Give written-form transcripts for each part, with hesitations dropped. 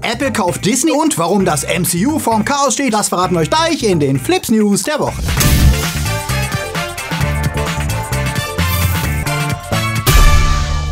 Apple kauft Disney und warum das MCU vorm Chaos steht, das verraten wir euch gleich in den FLIPPS News der Woche.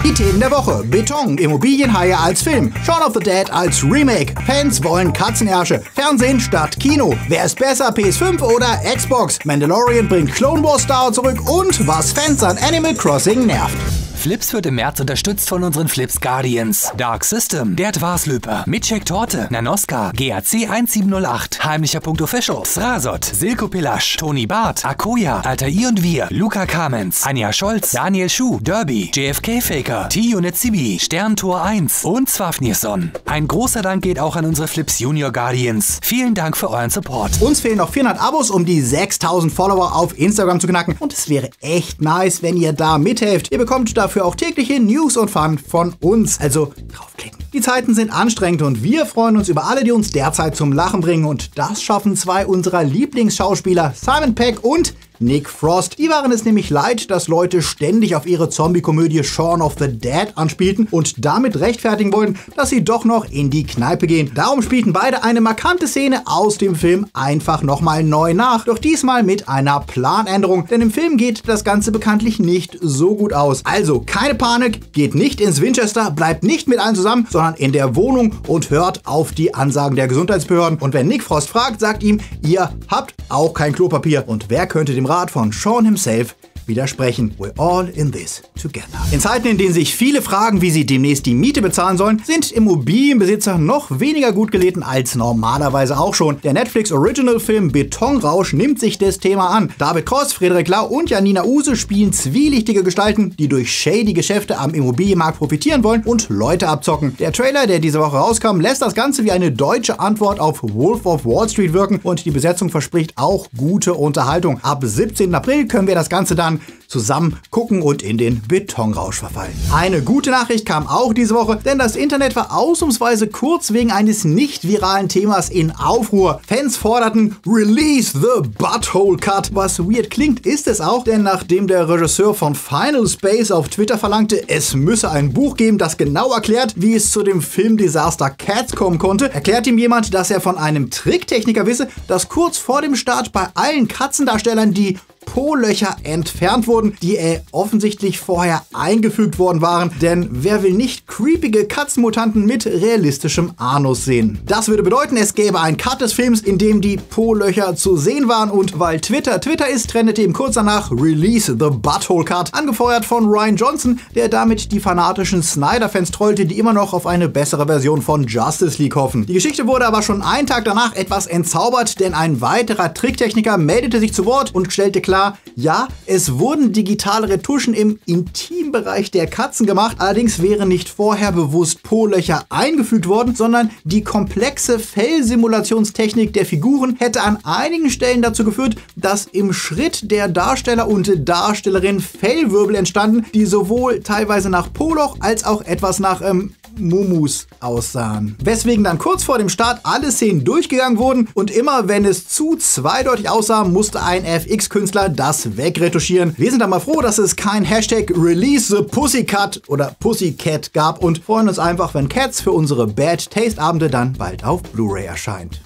Die Themen der Woche. Beton, Immobilienhaie als Film, Shaun of the Dead als Remake, Fans wollen Katzenärsche, Fernsehen statt Kino, wer ist besser, PS5 oder Xbox, Mandalorian bringt Clone Wars Star zurück und was Fans an Animal Crossing nervt. FLIPPS wird im März unterstützt von unseren FLIPPS Guardians. Dark System, der Dwarslöper, Mitschek Torte, Nanoska, GAC 1708, Heimlicher.official, Srasot, Silko Pilasch, Toni Barth, Akoya, Alter I und Wir, Luca Kamens, Anja Scholz, Daniel Schuh, Derby, JFK Faker, T-Unit CB, Sterntor 1 und Swafnirson. Ein großer Dank geht auch an unsere FLIPPS Junior Guardians. Vielen Dank für euren Support. Uns fehlen noch 400 Abos, um die 6000 Follower auf Instagram zu knacken und es wäre echt nice, wenn ihr da mithelft. Ihr bekommt dafür auch tägliche News und Fun von uns. Also draufklicken. Die Zeiten sind anstrengend und wir freuen uns über alle, die uns derzeit zum Lachen bringen. Und das schaffen zwei unserer Lieblingsschauspieler, Simon Pegg und Nick Frost. Die waren es nämlich leid, dass Leute ständig auf ihre Zombie-Komödie Shaun of the Dead anspielten und damit rechtfertigen wollten, dass sie doch noch in die Kneipe gehen. Darum spielten beide eine markante Szene aus dem Film einfach nochmal neu nach. Doch diesmal mit einer Planänderung, denn im Film geht das Ganze bekanntlich nicht so gut aus. Also keine Panik, geht nicht ins Winchester, bleibt nicht mit allen zusammen, sondern in der Wohnung und hört auf die Ansagen der Gesundheitsbehörden. Und wenn Nick Frost fragt, sagt ihm, ihr habt auch kein Klopapier. Und wer könnte dem Rat von Sean himself widersprechen? We're all in this together. In Zeiten, in denen sich viele fragen, wie sie demnächst die Miete bezahlen sollen, sind Immobilienbesitzer noch weniger gut gelitten als normalerweise auch schon. Der Netflix-Original-Film Betonrausch nimmt sich des Thema an. David Cross, Frederik Lau und Janina Use spielen zwielichtige Gestalten, die durch shady Geschäfte am Immobilienmarkt profitieren wollen und Leute abzocken. Der Trailer, der diese Woche rauskam, lässt das Ganze wie eine deutsche Antwort auf Wolf of Wall Street wirken und die Besetzung verspricht auch gute Unterhaltung. Ab 17. April können wir das Ganze dann zusammen gucken und in den Betonrausch verfallen. Eine gute Nachricht kam auch diese Woche, denn das Internet war ausnahmsweise kurz wegen eines nicht viralen Themas in Aufruhr. Fans forderten Release the Butthole Cut. Was weird klingt, ist es auch, denn nachdem der Regisseur von Final Space auf Twitter verlangte, es müsse ein Buch geben, das genau erklärt, wie es zu dem Filmdesaster Cats kommen konnte, erklärt ihm jemand, dass er von einem Tricktechniker wisse, dass kurz vor dem Start bei allen Katzendarstellern die Po-Löcher entfernt wurden, die offensichtlich vorher eingefügt worden waren. Denn wer will nicht creepige Katzenmutanten mit realistischem Anus sehen? Das würde bedeuten, es gäbe einen Cut des Films, in dem die Po-Löcher zu sehen waren. Und weil Twitter ist, trendete ihm kurz danach Release the Butthole Cut, angefeuert von Ryan Johnson, der damit die fanatischen Snyder-Fans trollte, die immer noch auf eine bessere Version von Justice League hoffen. Die Geschichte wurde aber schon einen Tag danach etwas entzaubert, denn ein weiterer Tricktechniker meldete sich zu Wort und stellte klar, ja, es wurden digitale Retuschen im Intimbereich der Katzen gemacht, allerdings wären nicht vorher bewusst Po-Löcher eingefügt worden, sondern die komplexe Fellsimulationstechnik der Figuren hätte an einigen Stellen dazu geführt, dass im Schritt der Darsteller und Darstellerin Fellwirbel entstanden, die sowohl teilweise nach Po-Loch als auch etwas nach Mumus aussahen. Weswegen dann kurz vor dem Start alle Szenen durchgegangen wurden und immer wenn es zu zweideutig aussah, musste ein FX-Künstler das wegretuschieren. Wir sind dann mal froh, dass es kein Hashtag Release the Pussycat oder Pussycat gab und freuen uns einfach, wenn Cats für unsere Bad Taste Abende dann bald auf Blu-ray erscheint.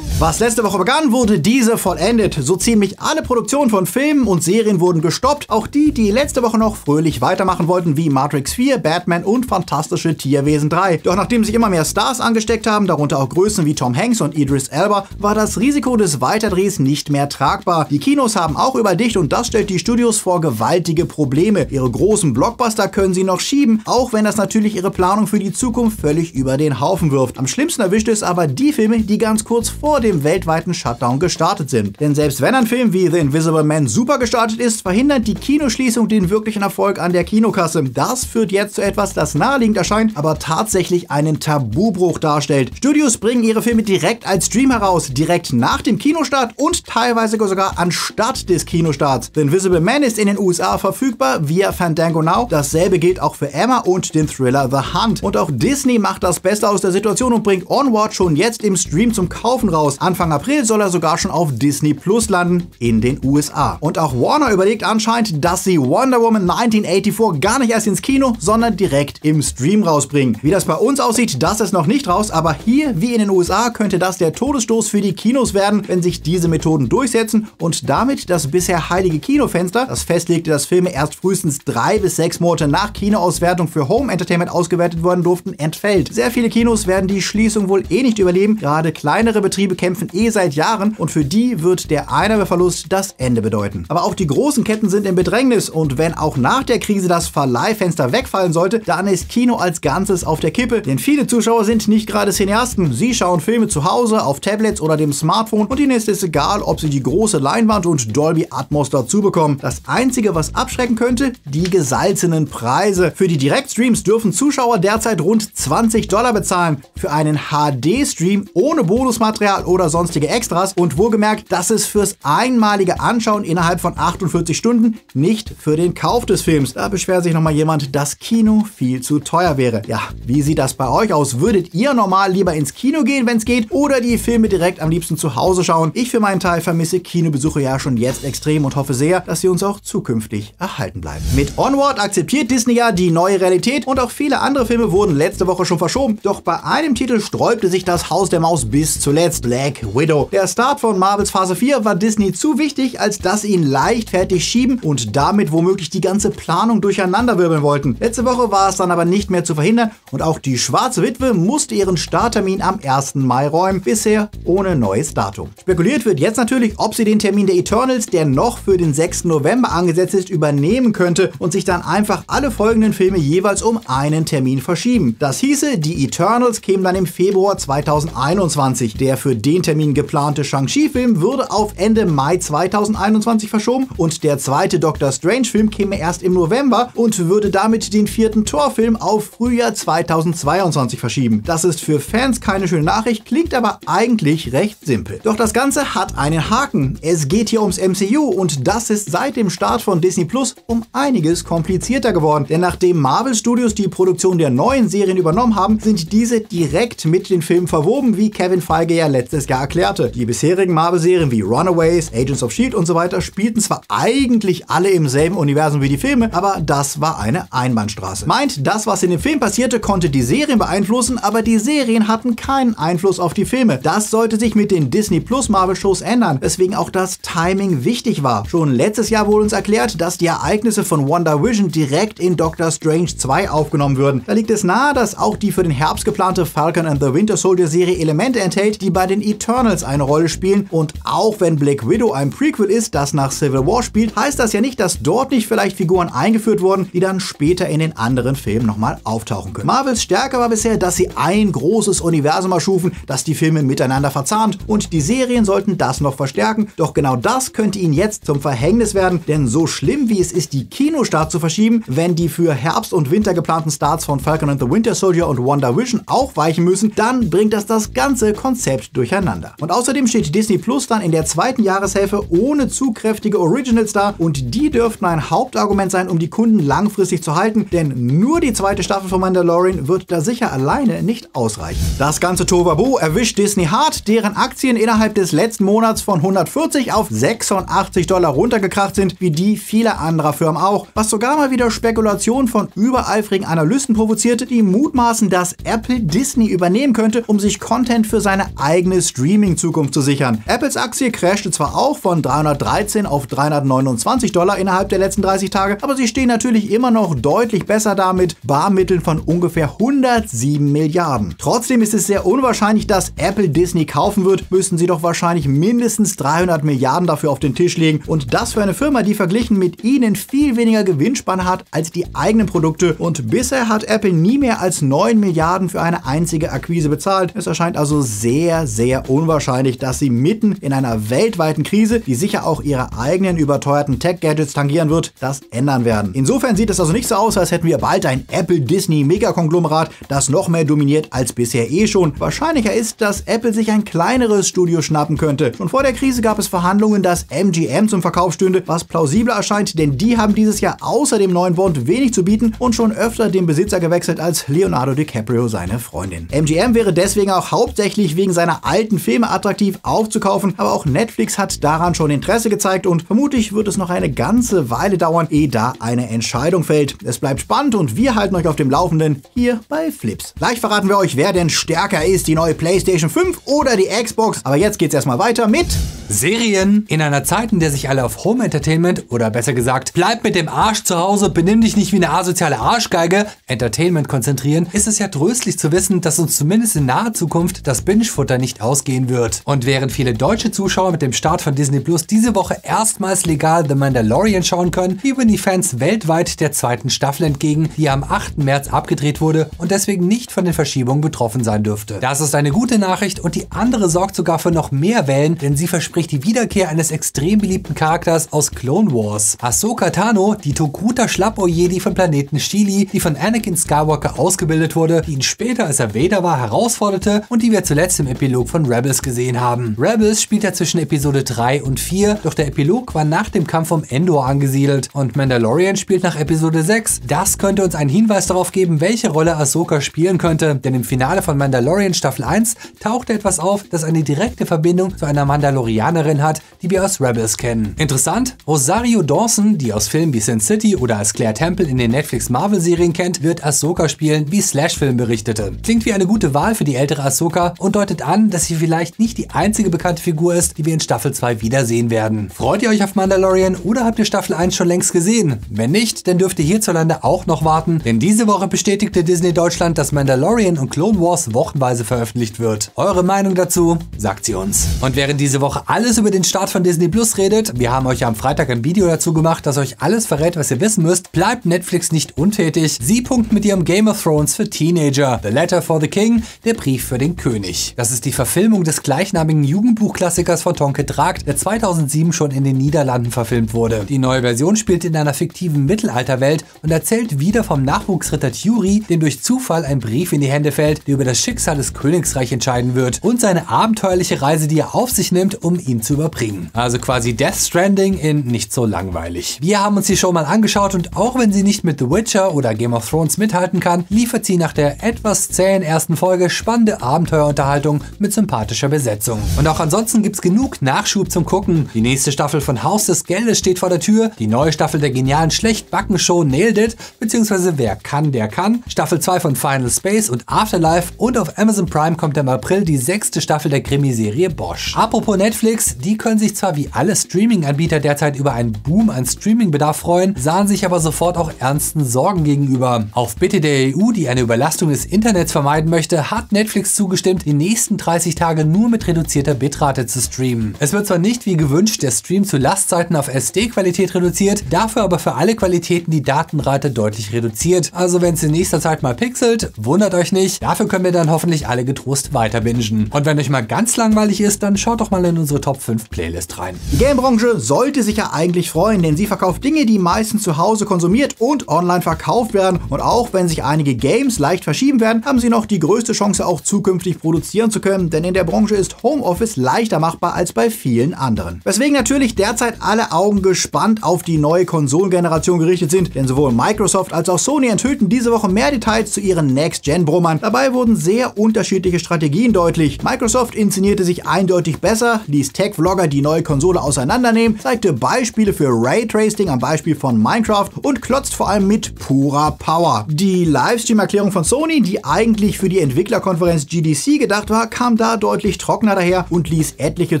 Was letzte Woche begann, wurde diese vollendet. So ziemlich alle Produktionen von Filmen und Serien wurden gestoppt. Auch die letzte Woche noch fröhlich weitermachen wollten, wie Matrix 4, Batman und Fantastische Tierwesen 3. Doch nachdem sich immer mehr Stars angesteckt haben, darunter auch Größen wie Tom Hanks und Idris Elba, war das Risiko des Weiterdrehs nicht mehr tragbar. Die Kinos haben auch überdicht und das stellt die Studios vor gewaltige Probleme. Ihre großen Blockbuster können sie noch schieben, auch wenn das natürlich ihre Planung für die Zukunft völlig über den Haufen wirft. Am schlimmsten erwischt es aber die Filme, die ganz kurz vor dem weltweiten Shutdown gestartet sind. Denn selbst wenn ein Film wie The Invisible Man super gestartet ist, verhindert die Kinoschließung den wirklichen Erfolg an der Kinokasse. Das führt jetzt zu etwas, das naheliegend erscheint, aber tatsächlich einen Tabubruch darstellt. Studios bringen ihre Filme direkt als Stream heraus, direkt nach dem Kinostart und teilweise sogar anstatt des Kinostarts. The Invisible Man ist in den USA verfügbar via Fandango Now. Dasselbe gilt auch für Emma und den Thriller The Hunt. Und auch Disney macht das Beste aus der Situation und bringt Onward schon jetzt im Stream zum Kaufen raus. raus. Anfang April soll er sogar schon auf Disney Plus landen in den USA. Und auch Warner überlegt anscheinend, dass sie Wonder Woman 1984 gar nicht erst ins Kino, sondern direkt im Stream rausbringen. Wie das bei uns aussieht, das ist noch nicht raus, aber hier wie in den USA könnte das der Todesstoß für die Kinos werden, wenn sich diese Methoden durchsetzen und damit das bisher heilige Kinofenster, das festlegte, dass Filme erst frühestens 3 bis 6 Monate nach Kinoauswertung für Home Entertainment ausgewertet werden durften, entfällt. Sehr viele Kinos werden die Schließung wohl eh nicht überleben, gerade kleinere Betriebe kämpfen eh seit Jahren und für die wird der Einnahmeverlust das Ende bedeuten. Aber auch die großen Ketten sind in Bedrängnis und wenn auch nach der Krise das Verleihfenster wegfallen sollte, dann ist Kino als Ganzes auf der Kippe, denn viele Zuschauer sind nicht gerade Cineasten. Sie schauen Filme zu Hause, auf Tablets oder dem Smartphone und ihnen ist es egal, ob sie die große Leinwand und Dolby Atmos dazu bekommen. Das Einzige, was abschrecken könnte, die gesalzenen Preise. Für die Direktstreams dürfen Zuschauer derzeit rund $20 bezahlen. Für einen HD-Stream ohne Bonusmaterial oder sonstige Extras und wohlgemerkt, das ist fürs einmalige Anschauen innerhalb von 48 Stunden, nicht für den Kauf des Films. Da beschwert sich nochmal jemand, dass Kino viel zu teuer wäre. Ja, wie sieht das bei euch aus? Würdet ihr normal lieber ins Kino gehen, wenn es geht, oder die Filme direkt am liebsten zu Hause schauen? Ich für meinen Teil vermisse Kinobesuche ja schon jetzt extrem und hoffe sehr, dass sie uns auch zukünftig erhalten bleiben. Mit Onward akzeptiert Disney ja die neue Realität und auch viele andere Filme wurden letzte Woche schon verschoben. Doch bei einem Titel sträubte sich das Haus der Maus bis zuletzt: Black Widow. Der Start von Marvels Phase 4 war Disney zu wichtig, als dass sie ihn leichtfertig schieben und damit womöglich die ganze Planung durcheinanderwirbeln wollten. Letzte Woche war es dann aber nicht mehr zu verhindern und auch die Schwarze Witwe musste ihren Starttermin am 1. Mai räumen, bisher ohne neues Datum. Spekuliert wird jetzt natürlich, ob sie den Termin der Eternals, der noch für den 6. November angesetzt ist, übernehmen könnte und sich dann einfach alle folgenden Filme jeweils um einen Termin verschieben. Das hieße, die Eternals kämen dann im Februar 2021. Der für den Termin geplante Shang-Chi-Film würde auf Ende Mai 2021 verschoben und der zweite Doctor Strange-Film käme erst im November und würde damit den 4. Thor-Film auf Frühjahr 2022 verschieben. Das ist für Fans keine schöne Nachricht, klingt aber eigentlich recht simpel. Doch das Ganze hat einen Haken. Es geht hier ums MCU und das ist seit dem Start von Disney Plus um einiges komplizierter geworden. Denn nachdem Marvel Studios die Produktion der neuen Serien übernommen haben, sind diese direkt mit den Filmen verwoben, wie Kevin Feige ja letztes Jahr erklärte. Die bisherigen Marvel-Serien wie Runaways, Agents of S.H.I.E.L.D. und so weiter spielten zwar eigentlich alle im selben Universum wie die Filme, aber das war eine Einbahnstraße. Meint, das, was in dem Film passierte, konnte die Serien beeinflussen, aber die Serien hatten keinen Einfluss auf die Filme. Das sollte sich mit den Disney Plus Marvel-Shows ändern, weswegen auch das Timing wichtig war. Schon letztes Jahr wurde uns erklärt, dass die Ereignisse von WandaVision direkt in Doctor Strange 2 aufgenommen würden. Da liegt es nahe, dass auch die für den Herbst geplante Falcon and the Winter Soldier Serie Elemente enthält, die bei den Eternals eine Rolle spielen. Und auch wenn Black Widow ein Prequel ist, das nach Civil War spielt, heißt das ja nicht, dass dort nicht vielleicht Figuren eingeführt wurden, die dann später in den anderen Filmen nochmal auftauchen können. Marvels Stärke war bisher, dass sie ein großes Universum erschufen, das die Filme miteinander verzahnt, und die Serien sollten das noch verstärken. Doch genau das könnte ihnen jetzt zum Verhängnis werden, denn so schlimm wie es ist, die Kinostarts zu verschieben, wenn die für Herbst und Winter geplanten Starts von Falcon and the Winter Soldier und WandaVision auch weichen müssen, dann bringt das ganze Konzept durcheinander. Und außerdem steht Disney Plus dann in der zweiten Jahreshälfte ohne zu kräftige Originals da und die dürften ein Hauptargument sein, um die Kunden langfristig zu halten, denn nur die zweite Staffel von Mandalorian wird da sicher alleine nicht ausreichen. Das ganze Tohuwabohu erwischt Disney hart, deren Aktien innerhalb des letzten Monats von 140 auf $86 runtergekracht sind, wie die vieler anderer Firmen auch, was sogar mal wieder Spekulationen von übereifrigen Analysten provozierte, die mutmaßen, dass Apple Disney übernehmen könnte, um sich Content für seine eigene Streaming-Zukunft zu sichern. Apples Aktie crashte zwar auch von $313 auf $329 innerhalb der letzten 30 Tage, aber sie stehen natürlich immer noch deutlich besser da mit Barmitteln von ungefähr 107 Milliarden. Trotzdem ist es sehr unwahrscheinlich, dass Apple Disney kaufen wird, müssten sie doch wahrscheinlich mindestens 300 Milliarden dafür auf den Tisch legen und das für eine Firma, die verglichen mit ihnen viel weniger Gewinnspanne hat als die eigenen Produkte, und bisher hat Apple nie mehr als 9 Milliarden für eine einzige Akquise bezahlt. Es erscheint also sehr, sehr unwahrscheinlich, dass sie mitten in einer weltweiten Krise, die sicher auch ihre eigenen überteuerten Tech-Gadgets tangieren wird, das ändern werden. Insofern sieht es also nicht so aus, als hätten wir bald ein Apple-Disney-Megakonglomerat, das noch mehr dominiert als bisher eh schon. Wahrscheinlicher ist, dass Apple sich ein kleineres Studio schnappen könnte. Schon vor der Krise gab es Verhandlungen, dass MGM zum Verkauf stünde, was plausibler erscheint, denn die haben dieses Jahr außer dem neuen Bond wenig zu bieten und schon öfter den Besitzer gewechselt als Leonardo DiCaprio seine Freundin. MGM wäre deswegen auch hauptsächlich wegen seiner alten Filme attraktiv aufzukaufen, aber auch Netflix hat daran schon Interesse gezeigt und vermutlich wird es noch eine ganze Weile dauern, ehe da eine Entscheidung fällt. Es bleibt spannend und wir halten euch auf dem Laufenden hier bei FLIPPS. Gleich verraten wir euch, wer denn stärker ist, die neue PlayStation 5 oder die Xbox. Aber jetzt geht's erstmal weiter mit Serien. In einer Zeit, in der sich alle auf Home Entertainment oder besser gesagt, bleib mit dem Arsch zu Hause, benimm dich nicht wie eine asoziale Arschgeige, Entertainment konzentrieren, ist es ja tröstlich zu wissen, dass uns zumindest in naher Zukunft das Binge-Futter nicht ausgehen wird. Und während viele deutsche Zuschauer mit dem Start von Disney Plus diese Woche erstmals legal The Mandalorian schauen können, fiebern die Fans weltweit der zweiten Staffel entgegen, die am 8. März abgedreht wurde und deswegen nicht von den Verschiebungen betroffen sein dürfte. Das ist eine gute Nachricht und die andere sorgt sogar für noch mehr Wellen, denn sie verspricht die Wiederkehr eines extrem beliebten Charakters aus Clone Wars. Ahsoka Tano, die Tokuta-Schlappo-Jedi von Planeten Chili, die von Anakin Skywalker ausgebildet wurde, die ihn später, als er Vader war, herausforderte und die wir zuletzt im Epilog von Rebels gesehen haben. Rebels spielt ja zwischen Episode 3 und 4, doch der Epilog war nach dem Kampf um Endor angesiedelt und Mandalorian spielt nach Episode 6. Das könnte uns einen Hinweis darauf geben, welche Rolle Ahsoka spielen könnte, denn im Finale von Mandalorian Staffel 1 tauchte etwas auf, das eine direkte Verbindung zu einer Mandalorianerin hat, die wir aus Rebels kennen. Interessant, Rosario Dawson, die aus Filmen wie Sin City oder als Claire Temple in den Netflix-Marvel-Serien kennt, wird Ahsoka spielen, wie Slash-Film berichtete. Klingt wie eine gute Wahl für die ältere Ahsoka und deutet an, dass sie vielleicht nicht die einzige bekannte Figur ist, die wir in Staffel 2 wiedersehen werden. Freut ihr euch auf Mandalorian oder habt ihr Staffel 1 schon längst gesehen? Wenn nicht, dann dürft ihr hierzulande auch noch warten, denn diese Woche bestätigte Disney Deutschland, dass Mandalorian und Clone Wars wochenweise veröffentlicht wird. Eure Meinung dazu? Sagt sie uns. Und während diese Woche alles über den Start von Disney Plus redet, wir haben euch am Freitag ein Video dazu gemacht, das euch alles verrät, was ihr wissen müsst, bleibt Netflix nicht untätig. Sie punkten mit ihrem Game of Thrones für Teenager, The Letter for the King, der Brief für den König. Das ist die Verfilmung des gleichnamigen Jugendbuchklassikers von Tonke Dragt, der 2007 schon in den Niederlanden verfilmt wurde. Die neue Version spielt in einer fiktiven Mittelalterwelt und erzählt wieder vom Nachwuchsritter Turi, dem durch Zufall ein Brief in die Hände fällt, der über das Schicksal des Königsreichs entscheiden wird und seine abenteuerliche Reise, die er auf sich nimmt, um ihn zu überbringen. Also quasi Death Stranding in nicht so langweilig. Wir haben uns die Show mal angeschaut und auch wenn sie nicht mit The Witcher oder Game of Thrones mithalten kann, liefert sie nach der etwas zähen ersten Folge spannende Abenteuerunterhaltung mit sympathischer Besetzung. Und auch ansonsten gibt's genug Nachschub zum Gucken. Die nächste Staffel von Haus des Geldes steht vor der Tür, die neue Staffel der genialen Schlechtbacken-Show Nailed It, beziehungsweise Wer kann, der kann, Staffel 2 von Final Space und Afterlife und auf Amazon Prime kommt im April die 6. Staffel der Krimiserie Bosch. Apropos Netflix, die können sich zwar wie alle Streaming-Anbieter derzeit über einen Boom an Streaming-Bedarf freuen, sahen sich aber sofort auch ernsten Sorgen gegenüber. Auf Bitte der EU, die eine Überlastung des Internets vermeiden möchte, hat Netflix zugestimmt, die nächsten 30 Tage nur mit reduzierter Bitrate zu streamen. Es wird zwar nicht wie gewünscht der Stream zu Lastzeiten auf SD-Qualität reduziert, dafür aber für alle Qualitäten die Datenrate deutlich reduziert. Also wenn es in nächster Zeit mal pixelt, wundert euch nicht, dafür können wir dann hoffentlich alle getrost weiter bingen. Und wenn euch mal ganz langweilig ist, dann schaut doch mal in unsere Top 5 Playlist rein. Die Gamebranche sollte sich ja eigentlich freuen, denn sie verkauft Dinge, die meistens zu Hause konsumiert und online verkauft werden. Und auch wenn sich einige Games leicht verschieben werden, haben sie noch die größte Chance auch zukünftig produzieren zu können, denn in der Branche ist Homeoffice leichter machbar als bei vielen anderen. Weswegen natürlich derzeit alle Augen gespannt auf die neue Konsolengeneration gerichtet sind, denn sowohl Microsoft als auch Sony enthüllten diese Woche mehr Details zu ihren Next-Gen-Brummern. Dabei wurden sehr unterschiedliche Strategien deutlich. Microsoft inszenierte sich eindeutig besser, ließ Tech-Vlogger die neue Konsole auseinandernehmen, zeigte Beispiele für Raytracing am Beispiel von Minecraft und klotzt vor allem mit purer Power. Die Livestream-Erklärung von Sony, die eigentlich für die Entwicklerkonferenz GDC gedacht war, kam da deutlich trockener daher und ließ etliche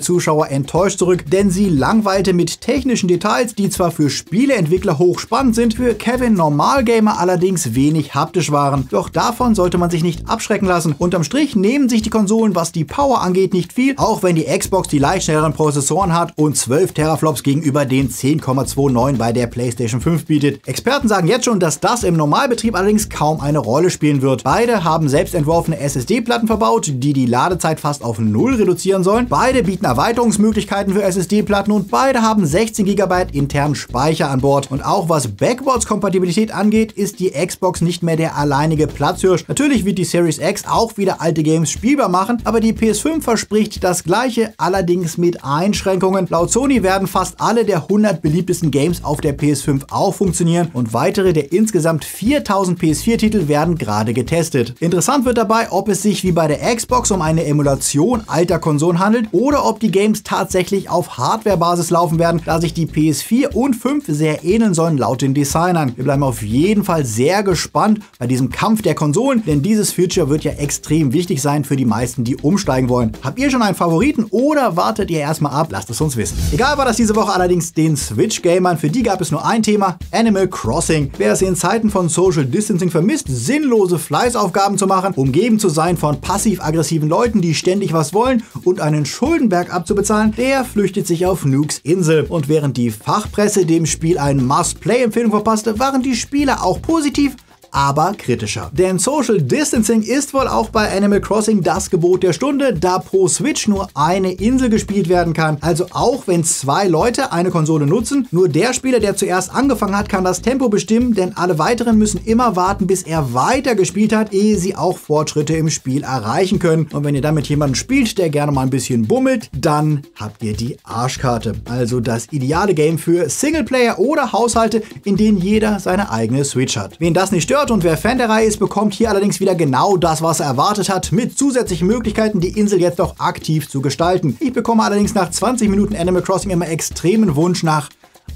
Zuschauer enttäuscht zurück, denn sie langweilte mit technischen Details, die zwar für Spieleentwickler hochspannend sind, für Kevin Normalgamer allerdings wenig haptisch waren. Doch davon sollte man sich nicht abschrecken lassen. Unterm Strich nehmen sich die Konsolen, was die Power angeht, nicht viel, auch wenn die Xbox die leicht schnelleren Prozessoren hat und 12 Teraflops gegenüber den 10,29 bei der PlayStation 5 bietet. Experten sagen jetzt schon, dass das im Normalbetrieb allerdings kaum eine Rolle spielen wird. Beide haben selbst entworfene SSD-Platten verbaut, die die Ladezeit fast auf 0 reduzieren sollen. Beide bieten Erweiterungsmöglichkeiten für SSD-Platten und beide haben 16 GB internen Speicher an Bord. Und auch was Backwards-Kompatibilität angeht, ist die Xbox nicht mehr der alleinige Platzhirsch. Natürlich wird die Series X auch wieder alte Games spielbar machen, aber die PS5 verspricht das gleiche, allerdings allerdings mit Einschränkungen. Laut Sony werden fast alle der 100 beliebtesten Games auf der PS5 auch funktionieren und weitere der insgesamt 4000 PS4-Titel werden gerade getestet. Interessant wird dabei, ob es sich wie bei der Xbox um eine Emulation alter Konsolen handelt oder ob die Games tatsächlich auf Hardware-Basis laufen werden, da sich die PS4 und 5 sehr ähneln sollen laut den Designern. Wir bleiben auf jeden Fall sehr gespannt bei diesem Kampf der Konsolen, denn dieses Feature wird ja extrem wichtig sein für die meisten, die umsteigen wollen. Habt ihr schon einen Favoriten oder wartet ihr erstmal ab? Lasst es uns wissen. Egal war das diese Woche allerdings den Switch-Gamern. Für die gab es nur ein Thema: Animal Crossing. Wer es in Zeiten von Social Distancing vermisst, sinnlose Fleißaufgaben zu machen, umgeben zu sein von passiv-aggressiven Leuten, die ständig was wollen und einen Schuldenberg abzubezahlen, der flüchtet sich auf Nukes Insel. Und während die Fachpresse dem Spiel eine Must-Play-Empfehlung verpasste, waren die Spieler auch positiv, aber kritischer. Denn Social Distancing ist wohl auch bei Animal Crossing das Gebot der Stunde, da pro Switch nur eine Insel gespielt werden kann. Also auch wenn 2 Leute eine Konsole nutzen, nur der Spieler, der zuerst angefangen hat, kann das Tempo bestimmen, denn alle weiteren müssen immer warten, bis er weiter gespielt hat, ehe sie auch Fortschritte im Spiel erreichen können. Und wenn ihr dann mit jemandem spielt, der gerne mal ein bisschen bummelt, dann habt ihr die Arschkarte. Also das ideale Game für Singleplayer oder Haushalte, in denen jeder seine eigene Switch hat. Wen das nicht stört und wer Fan der Reihe ist, bekommt hier allerdings wieder genau das, was er erwartet hat, mit zusätzlichen Möglichkeiten, die Insel jetzt auch aktiv zu gestalten. Ich bekomme allerdings nach 20 Minuten Animal Crossing immer extremen Wunsch nach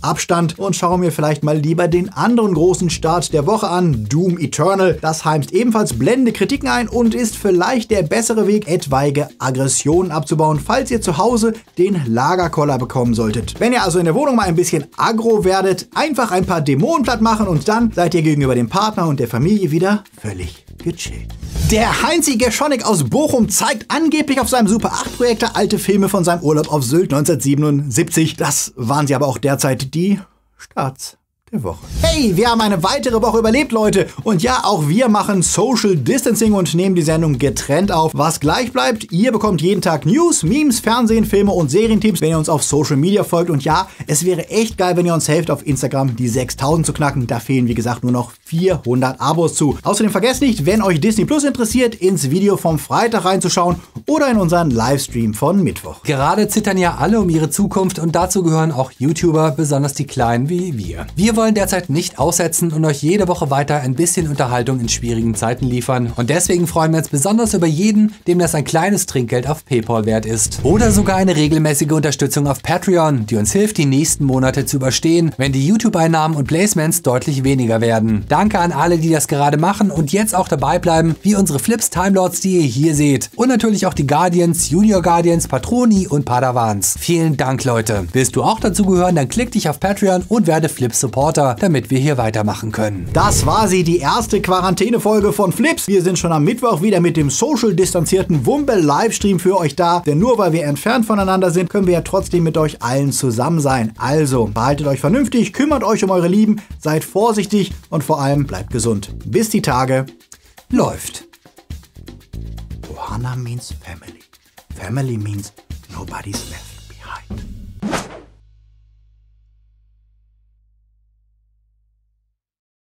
Abstand und schaue mir vielleicht mal lieber den anderen großen Start der Woche an, Doom Eternal. Das heimst ebenfalls blendende Kritiken ein und ist vielleicht der bessere Weg, etwaige Aggressionen abzubauen, falls ihr zu Hause den Lagerkoller bekommen solltet. Wenn ihr also in der Wohnung mal ein bisschen aggro werdet, einfach ein paar Dämonen platt machen und dann seid ihr gegenüber dem Partner und der Familie wieder völlig gechillt. Der Heinzi Geschonik aus Bochum zeigt angeblich auf seinem Super 8-Projektor alte Filme von seinem Urlaub auf Sylt 1977. Das waren sie aber auch derzeit die Starts der Woche. Hey, wir haben eine weitere Woche überlebt, Leute. Und ja, auch wir machen Social Distancing und nehmen die Sendung getrennt auf. Was gleich bleibt, ihr bekommt jeden Tag News, Memes, Fernsehen, Filme und Serientipps, wenn ihr uns auf Social Media folgt. Und ja, es wäre echt geil, wenn ihr uns helft, auf Instagram die 6000 zu knacken. Da fehlen, wie gesagt, nur noch 400 Abos zu. Außerdem vergesst nicht, wenn euch Disney Plus interessiert, ins Video vom Freitag reinzuschauen oder in unseren Livestream von Mittwoch. Gerade zittern ja alle um ihre Zukunft und dazu gehören auch YouTuber, besonders die Kleinen wie wir. Wir wollen derzeit nicht aussetzen und euch jede Woche weiter ein bisschen Unterhaltung in schwierigen Zeiten liefern. Und deswegen freuen wir uns besonders über jeden, dem das ein kleines Trinkgeld auf PayPal wert ist. Oder sogar eine regelmäßige Unterstützung auf Patreon, die uns hilft, die nächsten Monate zu überstehen, wenn die YouTube-Einnahmen und Placements deutlich weniger werden. Danke an alle, die das gerade machen und jetzt auch dabei bleiben, wie unsere FLIPPS Timelords, die ihr hier seht. Und natürlich auch die Guardians, Junior Guardians, Patroni und Padawans. Vielen Dank, Leute. Willst du auch dazu gehören, dann klick dich auf Patreon und werde FLIPPS Supporter, damit wir hier weitermachen können. Das war sie, die erste Quarantäne-Folge von FLIPPS. Wir sind schon am Mittwoch wieder mit dem social-distanzierten Wumbel-Livestream für euch da. Denn nur weil wir entfernt voneinander sind, können wir ja trotzdem mit euch allen zusammen sein. Also, behaltet euch vernünftig, kümmert euch um eure Lieben, seid vorsichtig und vor allem bleibt gesund. Bis die Tage läuft. Ohana means family. Family means nobody's left.